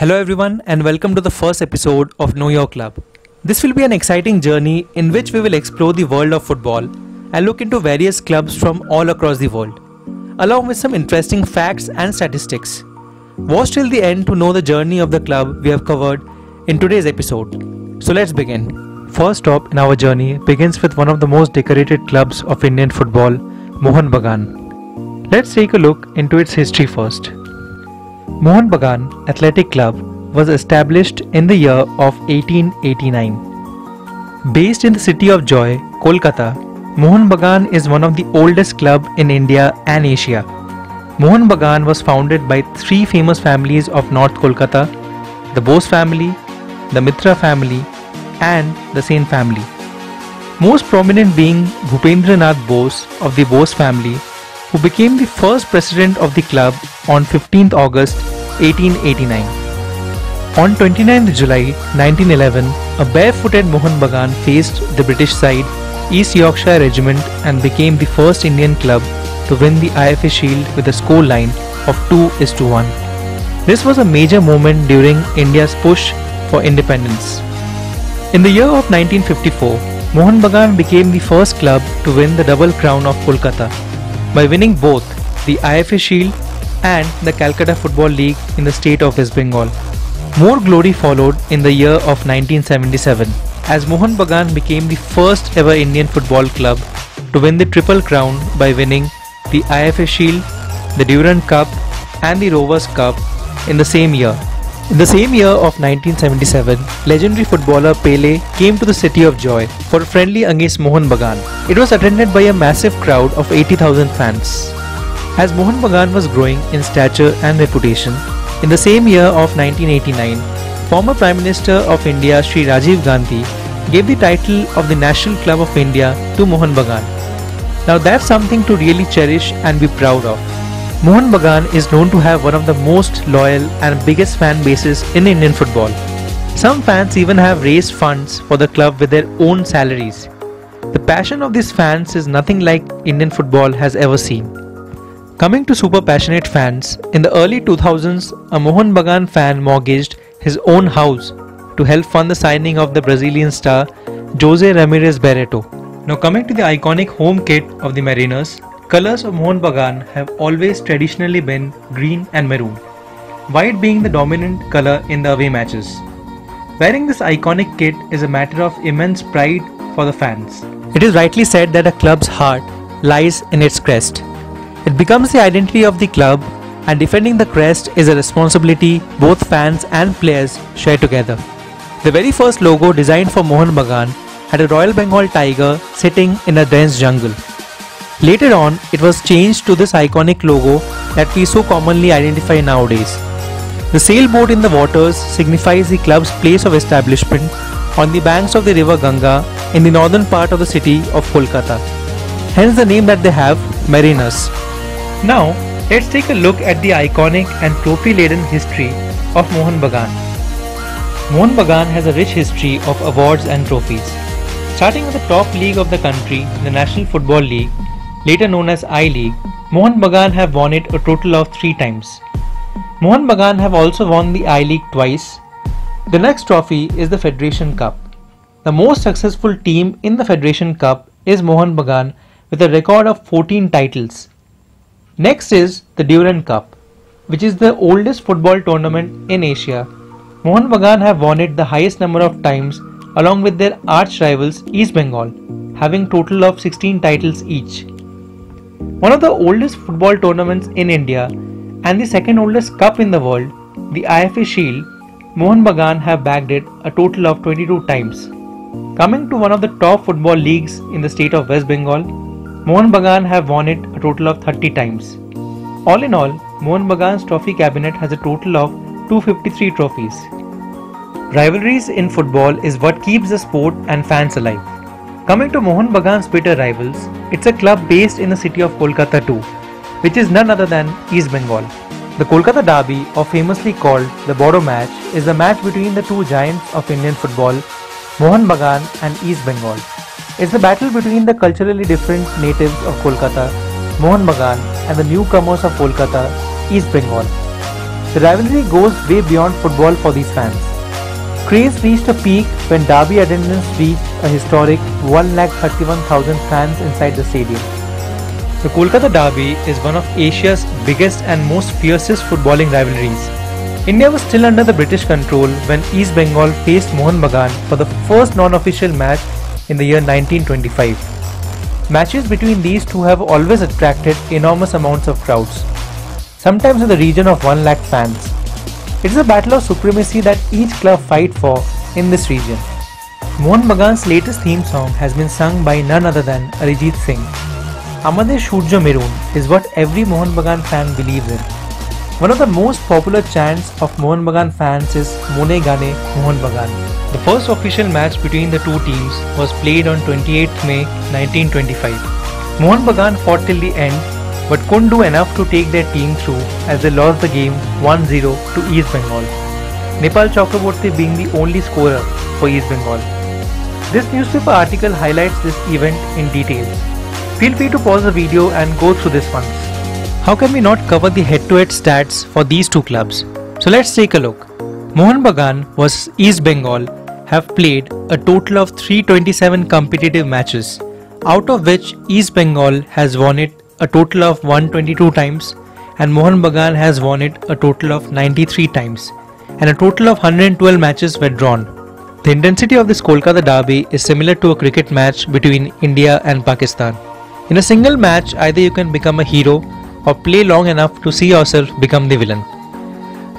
Hello everyone and welcome to the first episode of Know Your Club. This will be an exciting journey in which we will explore the world of football and look into various clubs from all across the world, along with some interesting facts and statistics. Watch till the end to know the journey of the club we have covered in today's episode. So let's begin. First stop in our journey begins with one of the most decorated clubs of Indian football, Mohun Bagan. Let's take a look into its history first. Mohun Bagan Athletic Club was established in the year of 1889. Based in the city of Joy, Kolkata, Mohun Bagan is one of the oldest clubs in India and Asia. Mohun Bagan was founded by three famous families of North Kolkata: the Bose family, the Mitra family, and the Sen family. Most prominent being Bhupendranath Bose of the Bose family, who became the first president of the club on 15th August 1889. On 29th July 1911, a barefooted Mohun Bagan faced the British side, East Yorkshire Regiment, and became the first Indian club to win the IFA Shield with a score line of 2-1. This was a major moment during India's push for independence. In the year of 1954, Mohun Bagan became the first club to win the double crown of Kolkata by winning both the IFA Shield and the Calcutta Football League in the state of West Bengal. More glory followed in the year of 1977 as Mohun Bagan became the first ever Indian football club to win the Triple Crown by winning the IFA Shield, the Durand Cup and the Rovers Cup in the same year. In the same year of 1977, legendary footballer Pele came to the city of Joy for a friendly against Mohun Bagan. It was attended by a massive crowd of 80,000 fans. As Mohun Bagan was growing in stature and reputation, in the same year of 1989, former Prime Minister of India Shri Rajiv Gandhi gave the title of the National Club of India to Mohun Bagan. Now that's something to really cherish and be proud of. Mohun Bagan is known to have one of the most loyal and biggest fan bases in Indian football. Some fans even have raised funds for the club with their own salaries. The passion of these fans is nothing like Indian football has ever seen. Coming to super passionate fans, in the early 2000s, a Mohun Bagan fan mortgaged his own house to help fund the signing of the Brazilian star Jose Ramirez Barreto. Now coming to the iconic home kit of the Mariners, colors of Mohun Bagan have always traditionally been green and maroon, white being the dominant color in the away matches. Wearing this iconic kit is a matter of immense pride for the fans. It is rightly said that a club's heart lies in its crest. It becomes the identity of the club, and defending the crest is a responsibility both fans and players share together. The very first logo designed for Mohun Bagan had a Royal Bengal tiger sitting in a dense jungle. Later on, it was changed to this iconic logo that we so commonly identify nowadays. The sailboat in the waters signifies the club's place of establishment on the banks of the river Ganga in the northern part of the city of Kolkata. Hence the name that they have, Mariners. Now, let's take a look at the iconic and trophy-laden history of Mohun Bagan. Mohun Bagan has a rich history of awards and trophies. Starting with the top league of the country, the National Football League, later known as I-League, Mohun Bagan have won it a total of 3 times. Mohun Bagan have also won the I-League twice. The next trophy is the Federation Cup. The most successful team in the Federation Cup is Mohun Bagan with a record of 14 titles. Next is the Durand Cup, which is the oldest football tournament in Asia. Mohun Bagan have won it the highest number of times along with their arch rivals East Bengal, having total of 16 titles each. One of the oldest football tournaments in India and the second oldest cup in the world, the IFA Shield, Mohun Bagan have bagged it a total of 22 times. Coming to one of the top football leagues in the state of West Bengal, Mohun Bagan have won it a total of 30 times. All in all, Mohun Bagan's trophy cabinet has a total of 253 trophies. Rivalries in football is what keeps the sport and fans alive. Coming to Mohun Bagan's bitter rivals, it's a club based in the city of Kolkata too, which is none other than East Bengal. The Kolkata Derby, or famously called the Bodo match, is the match between the two giants of Indian football, Mohun Bagan and East Bengal. It's the battle between the culturally different natives of Kolkata, Mohun Bagan, and the newcomers of Kolkata, East Bengal. The rivalry goes way beyond football for these fans. Craze reached a peak when derby attendance reached a historic 131,000 fans inside the stadium. The Kolkata Derby is one of Asia's biggest and most fiercest footballing rivalries. India was still under the British control when East Bengal faced Mohun Bagan for the first non-official match in the year 1925. Matches between these two have always attracted enormous amounts of crowds, sometimes in the region of 1 lakh fans. It is a battle of supremacy that each club fight for in this region. Mohun Bagan's latest theme song has been sung by none other than Arijit Singh. Amade Shurjo Merun is what every Mohun Bagan fan believes in. One of the most popular chants of Mohun Bagan fans is Mone Gane Mohun Bagan. The first official match between the two teams was played on 28th May 1925. Mohun Bagan fought till the end but couldn't do enough to take their team through as they lost the game 1-0 to East Bengal. Nepal Chakraborty being the only scorer for East Bengal. This newspaper article highlights this event in detail. Feel free to pause the video and go through this once. How can we not cover the head-to-head stats for these two clubs? So let's take a look. Mohun Bagan vs East Bengal have played a total of 327 competitive matches, out of which East Bengal has won it a total of 122 times and Mohun Bagan has won it a total of 93 times, and a total of 112 matches were drawn. The intensity of this Kolkata derby is similar to a cricket match between India and Pakistan. In a single match, either you can become a hero or play long enough to see yourself become the villain.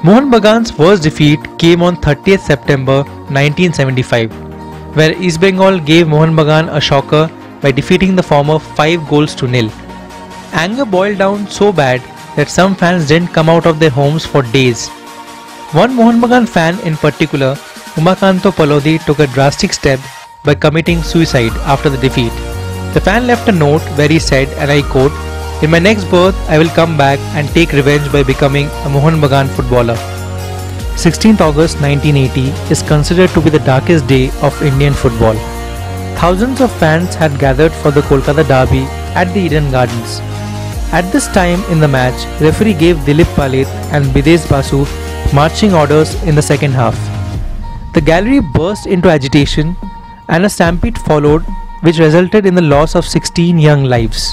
Mohun Bagan's first defeat came on 30th September 1975, where East Bengal gave Mohun Bagan a shocker by defeating the former 5-0. Anger boiled down so bad that some fans didn't come out of their homes for days. One Mohun Bagan fan in particular, Umakanto Palodi, took a drastic step by committing suicide after the defeat. The fan left a note where he said, and I quote, "In my next birth, I will come back and take revenge by becoming a Mohun Bagan footballer." 16th August 1980 is considered to be the darkest day of Indian football. Thousands of fans had gathered for the Kolkata derby at the Eden Gardens. At this time in the match, referee gave Dilip Palit and Bidesh Basu marching orders in the second half. The gallery burst into agitation and a stampede followed, which resulted in the loss of 16 young lives.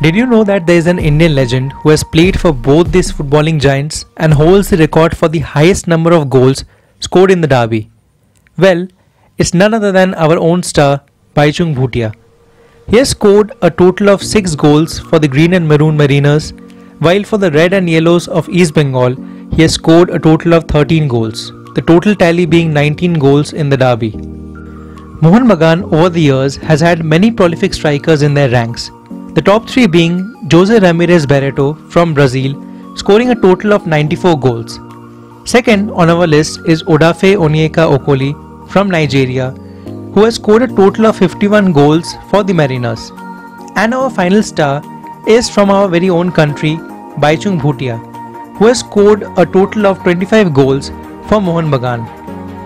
Did you know that there is an Indian legend who has played for both these footballing giants and holds the record for the highest number of goals scored in the derby? Well, it's none other than our own star, Baichung Bhutia. He has scored a total of 6 goals for the Green and Maroon Mariners, while for the Red and Yellows of East Bengal, he has scored a total of 13 goals, the total tally being 19 goals in the derby. Mohun Bagan over the years has had many prolific strikers in their ranks, the top 3 being Jose Ramirez Barreto from Brazil, scoring a total of 94 goals. Second on our list is Odafe Onyeka Okoli from Nigeria, who has scored a total of 51 goals for the Mariners. And our final star is from our very own country, Baichung Bhutia, who has scored a total of 25 goals for Mohun Bagan.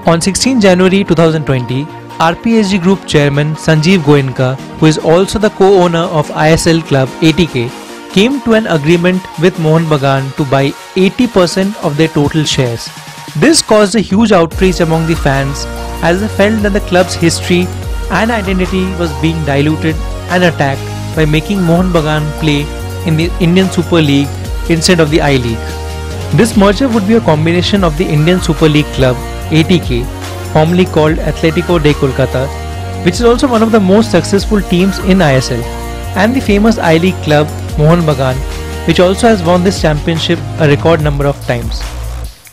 On 16 January 2020, RPSG Group Chairman Sanjeev Goenka, who is also the co-owner of ISL club ATK, came to an agreement with Mohun Bagan to buy 80% of their total shares. This caused a huge outrage among the fans as they felt that the club's history and identity was being diluted and attacked by making Mohun Bagan play in the Indian Super League instead of the I-League. This merger would be a combination of the Indian Super League club ATK, formerly called Atletico de Kolkata, which is also one of the most successful teams in ISL, and the famous I-League club Mohun Bagan, which also has won this championship a record number of times.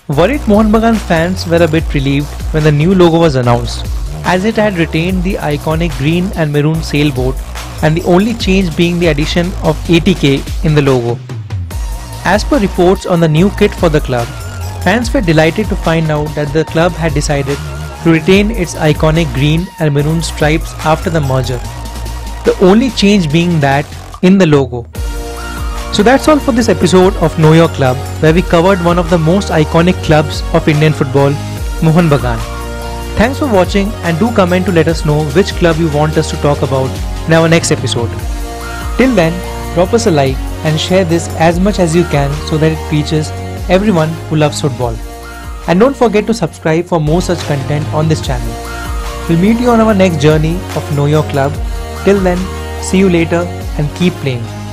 Worried Mohun Bagan fans were a bit relieved when the new logo was announced, as it had retained the iconic green and maroon sailboat, and the only change being the addition of ATK in the logo. As per reports on the new kit for the club, fans were delighted to find out that the club had decided to retain its iconic green and maroon stripes after the merger, the only change being that in the logo. So that's all for this episode of Know Your Club, where we covered one of the most iconic clubs of Indian football, Mohun Bagan. Thanks for watching, and do comment to let us know which club you want us to talk about in our next episode. Till then, drop us a like and share this as much as you can so that it reaches everyone who loves football. And don't forget to subscribe for more such content on this channel. We'll meet you on our next journey of Know Your Club. Till then, see you later and keep playing.